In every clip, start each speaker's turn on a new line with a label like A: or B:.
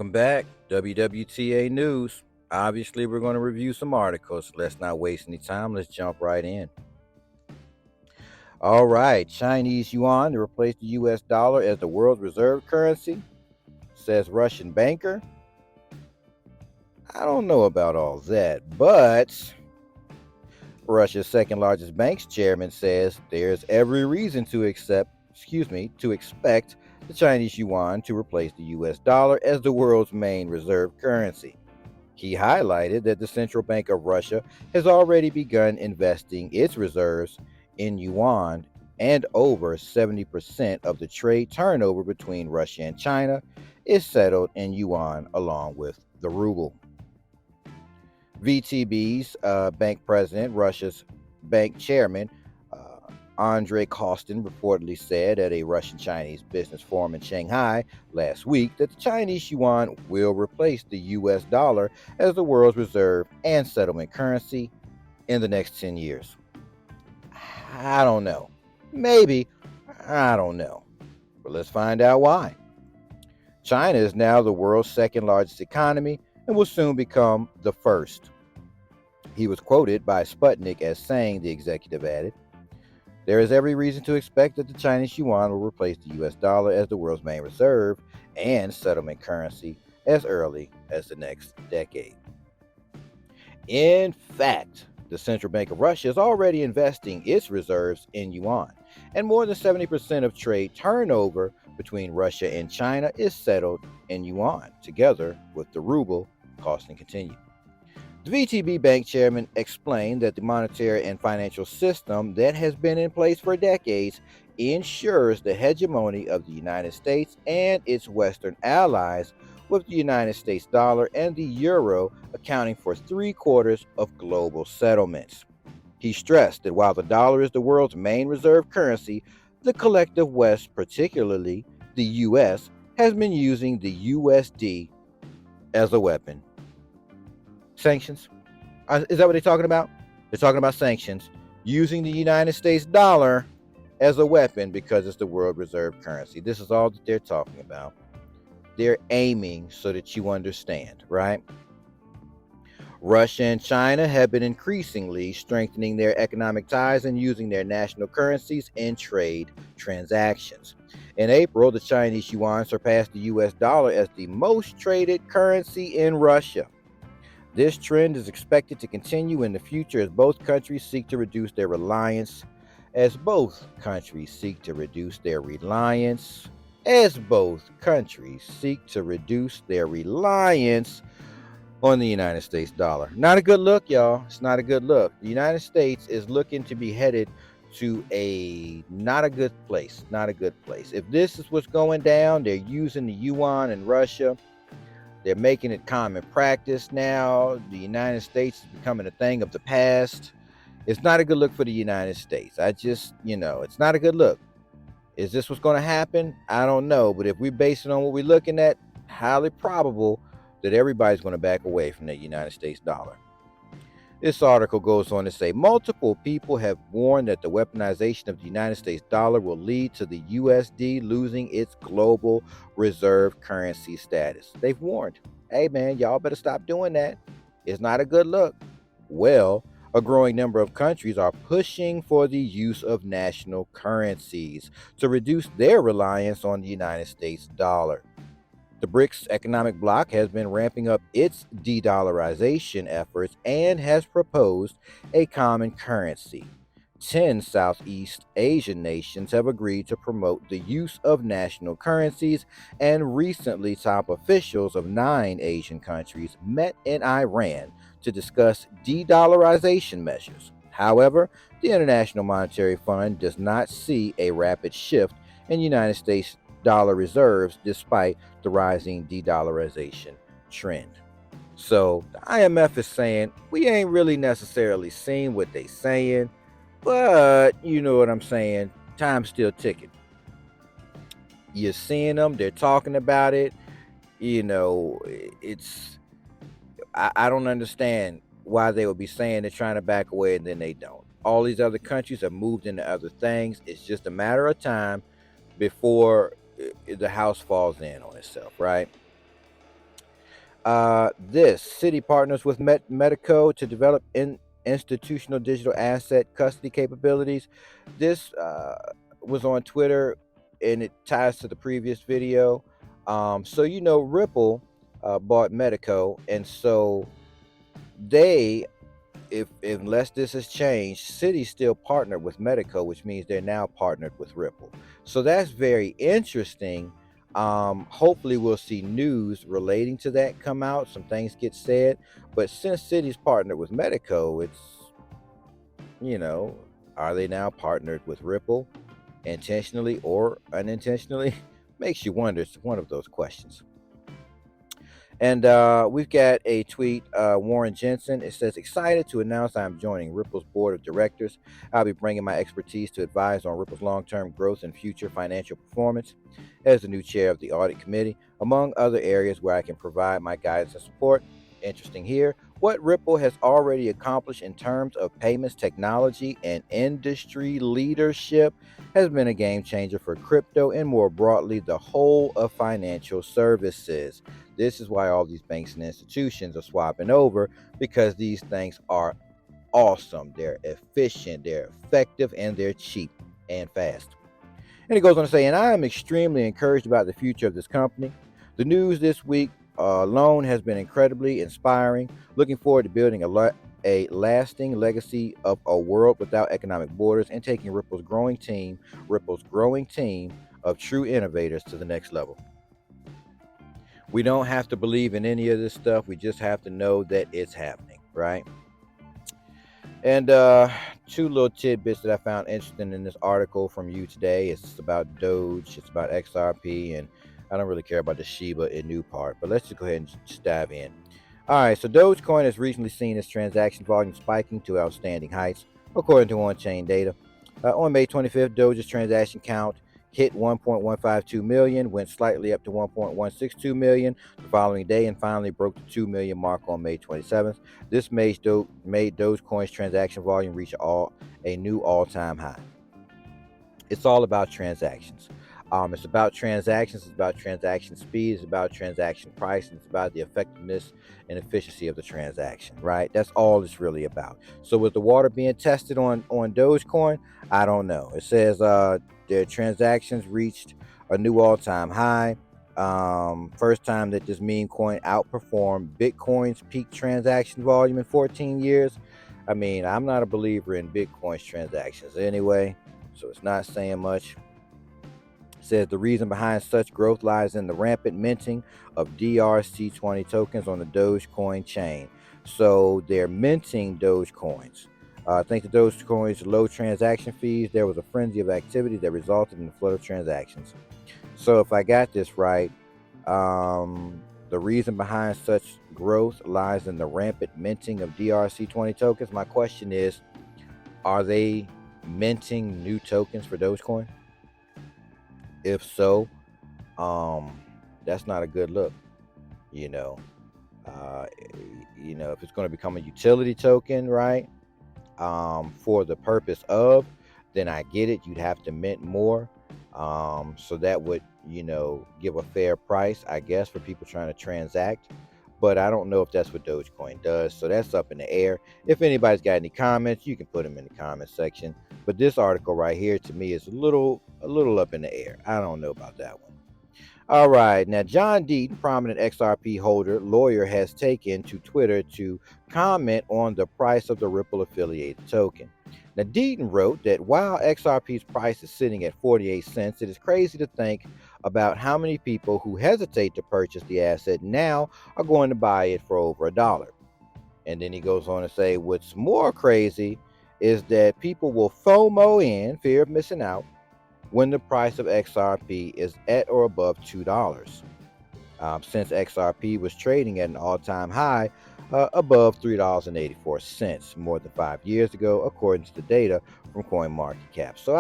A: Welcome back, WWTA News. Obviously, we're going to review some articles. Let's not waste any time. Let's jump right in. All right, Chinese yuan to replace the US dollar as the world's reserve currency, says Russian banker. I don't know about all that, but Russia's second largest bank's chairman says there's every reason to expect the Chinese yuan to replace the US dollar as the world's main reserve currency. He highlighted that the Central Bank of Russia has already begun investing its reserves in yuan, and over 70% of the trade turnover between Russia and China is settled in yuan along with the ruble. VTB's bank president, Russia's bank chairman, Andrei Kostin, reportedly said at a Russian-Chinese business forum in Shanghai last week that the Chinese yuan will replace the US dollar as the world's reserve and settlement currency in the next 10 years. I don't know. Maybe. I don't know. But let's find out why. China is now the world's second largest economy and will soon become the first. He was quoted by Sputnik as saying, the executive added, "There is every reason to expect that the Chinese yuan will replace the US dollar as the world's main reserve and settlement currency as early as the next decade." In fact, the Central Bank of Russia is already investing its reserves in yuan, and more than 70% of trade turnover between Russia and China is settled in yuan, together with the ruble, Kostin continued. The VTB bank chairman explained that the monetary and financial system that has been in place for decades ensures the hegemony of the United States and its Western allies, with the United States dollar and the euro accounting for 3/4 of global settlements. He stressed that while the dollar is the world's main reserve currency, the collective West, particularly the US, has been using the USD as a weapon. Sanctions? Is that what they're talking about? They're talking about sanctions, using the United States dollar as a weapon because it's the world reserve currency. This is all that they're talking about. They're aiming so that you understand, right? Russia and China have been increasingly strengthening their economic ties and using their national currencies in trade transactions. In April, the Chinese yuan surpassed the US dollar as the most traded currency in Russia. This trend is expected to continue in the future as both countries seek to reduce their reliance on the United States dollar. Not a good look, y'all. It's not a good look. The United States is looking to be headed to a not a good place. Not a good place. If this is what's going down, they're using the yuan in Russia. They're making it common practice now. The United States is becoming a thing of the past. It's not a good look for the United States. It's not a good look. Is this what's going to happen? I don't know. But if we base it on what we're looking at, highly probable that everybody's going to back away from the United States dollar. This article goes on to say multiple people have warned that the weaponization of the United States dollar will lead to the USD losing its global reserve currency status. They've warned, hey man, y'all better stop doing that. It's not a good look. Well, a growing number of countries are pushing for the use of national currencies to reduce their reliance on the United States dollar. The BRICS economic bloc has been ramping up its de-dollarization efforts and has proposed a common currency. 10 Southeast Asian nations have agreed to promote the use of national currencies, and recently top officials of 9 Asian countries met in Iran to discuss de-dollarization measures. However, the International Monetary Fund does not see a rapid shift in United States dollar reserves despite the rising de-dollarization trend. So the IMF is saying we ain't really necessarily seeing what they saying, but you know what I'm saying, time's still ticking. You're seeing them, they're talking about it. I don't understand why they would be saying they're trying to back away and then they don't. All these other countries have moved into other things. It's just a matter of time before the house falls in on itself, right? This city partners with Medico to develop institutional digital asset custody capabilities. This was on Twitter, and it ties to the previous video. So Ripple bought Medico, and so they, if unless this has changed, Citi still partnered with Medico, which means they're now partnered with Ripple. So that's very interesting. Hopefully, we'll see news relating to that come out. Some things get said, but since Citi's partnered with Medico, it's you know, are they now partnered with Ripple, intentionally or unintentionally? Makes you wonder. It's one of those questions. And we've got a tweet, Warren Jensen. It says, excited to announce I'm joining Ripple's board of directors. I'll be bringing my expertise to advise on Ripple's long term growth and future financial performance as the new chair of the audit committee, among other areas where I can provide my guidance and support. Interesting here. What Ripple has already accomplished in terms of payments technology and industry leadership has been a game changer for crypto and more broadly the whole of financial services. This is why all these banks and institutions are swapping over, because these things are awesome. They're efficient, they're effective, and they're cheap and fast. And he goes on to say, and I am extremely encouraged about the future of this company. The news this week alone has been incredibly inspiring. Looking forward to building a lasting legacy of a world without economic borders and taking Ripple's growing team of true innovators to the next level. We don't have to believe in any of this stuff. We just have to know that it's happening, right? And two little tidbits that I found interesting in this article from you today. It's about Doge, it's about XRP, and I don't really care about the Shiba Inu part, but let's just go ahead and just dive in. All right, so Dogecoin has recently seen its transaction volume spiking to outstanding heights, according to on-chain data. On May 25th, Doge's transaction count hit 1.152 million, went slightly up to 1.162 million the following day, and finally broke the 2 million mark on May 27th. This made Dogecoin's transaction volume reach a new all-time high. It's all about transactions. It's about transactions. It's about transaction speed. It's about transaction price. And it's about the effectiveness and efficiency of the transaction. Right. That's all it's really about. So with the water being tested on Dogecoin, I don't know. It says their transactions reached a new all-time high. First time that this meme coin outperformed Bitcoin's peak transaction volume in 14 years. I mean, I'm not a believer in Bitcoin's transactions anyway, so it's not saying much. It says the reason behind such growth lies in the rampant minting of DRC20 tokens on the Dogecoin chain. So they're minting Dogecoins. Thanks to Dogecoin's low transaction fees, there was a frenzy of activity that resulted in a flood of transactions. So if I got this right, the reason behind such growth lies in the rampant minting of DRC20 tokens. My question is, are they minting new tokens for Dogecoin? If so, that's not a good look. You know, uh, if it's going to become a utility token, right? For the purpose of, then I get it. You'd have to mint more. So that would, give a fair price, I guess, for people trying to transact. But I don't know if that's what Dogecoin does. So that's up in the air. If anybody's got any comments, you can put them in the comment section. But this article right here to me is a little up in the air. I don't know about that one. All right. Now, John Deaton, prominent XRP holder, lawyer, has taken to Twitter to comment on the price of the Ripple affiliated token. Now, Deaton wrote that while XRP's price is sitting at 48 cents, it is crazy to think about how many people who hesitate to purchase the asset now are going to buy it for over $1. And then he goes on to say, what's more crazy is that people will FOMO in, fear of missing out, when the price of XRP is at or above $2. Since XRP was trading at an all-time high above $3.84 more than 5 years ago, according to the data from CoinMarketCap. So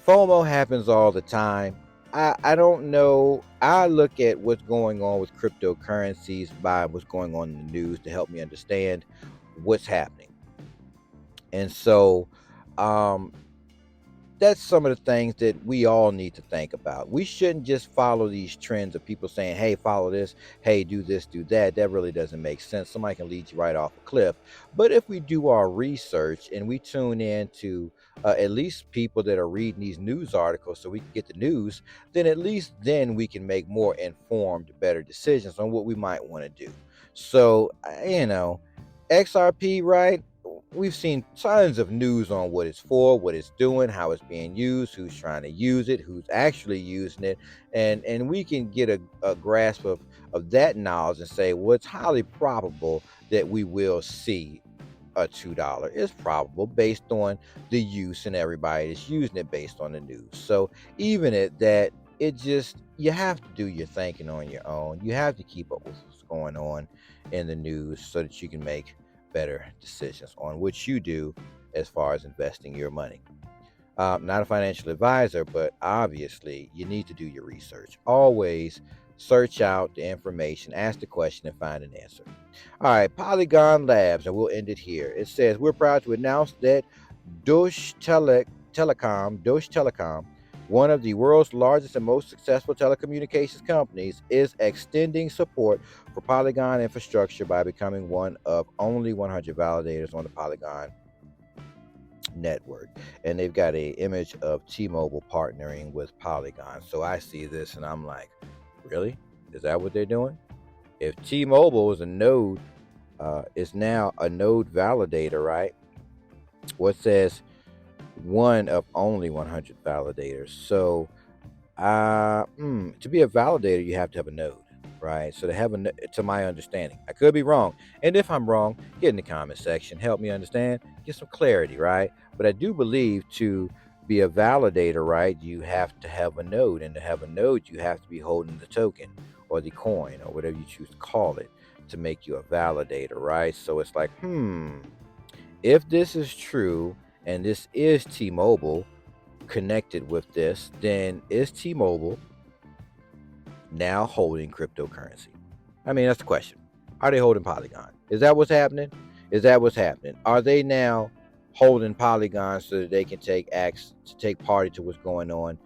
A: FOMO happens all the time. I don't know. I look at what's going on with cryptocurrencies by what's going on in the news to help me understand what's happening. And so, um, that's some of the things that we all need to think about. We shouldn't just follow these trends of people saying, hey, follow this, hey, do this, do that. That really doesn't make sense. Somebody can lead you right off a cliff. But if we do our research and we tune in to at least people that are reading these news articles so we can get the news, then at least then we can make more informed, better decisions on what we might want to do. So, XRP, right? We've seen tons of news on what it's for, what it's doing, how it's being used, who's trying to use it, who's actually using it, and we can get a grasp of that knowledge and say, well, it's highly probable that we will see a $2. It's probable based on the use and everybody that's using it based on the news. So even at that, it just you have to do your thinking on your own. You have to keep up with what's going on in the news so that you can make better decisions on what you do as far as investing your money. Not a financial advisor, but obviously you need to do your research. Always search out the information, ask the question, and find an answer. All right, Polygon Labs, and we'll end it here. It says, we're proud to announce that Deutsche Telekom, one of the world's largest and most successful telecommunications companies, is extending support for Polygon infrastructure by becoming one of only 100 validators on the Polygon network. And they've got a image of T-Mobile partnering with Polygon. So I see this and I'm like, really? Is that what they're doing? If T-Mobile is now a node validator, right? What says one of only 100 validators? So to be a validator, you have to have a node, right? So to my understanding, I could be wrong, and if I'm wrong, get in the comment section, help me understand, get some clarity, right? But I do believe to be a validator, right, you have to have a node, and to have a node, you have to be holding the token or the coin or whatever you choose to call it to make you a validator, right? So it's like, if this is true and this is T-Mobile connected with this, then is T-Mobile now holding cryptocurrency? I mean, that's the question. Are they holding Polygon? Is that what's happening? Is that what's happening? Are they now holding Polygon so that they can take acts to take part to what's going on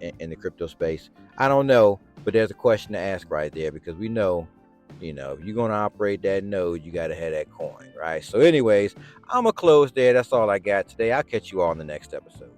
A: in the crypto space? I don't know, but there's a question to ask right there because we know, if you're going to operate that node, you got to have that coin, right? So, anyways, I'm going to close there. That's all I got today. I'll catch you all in the next episode.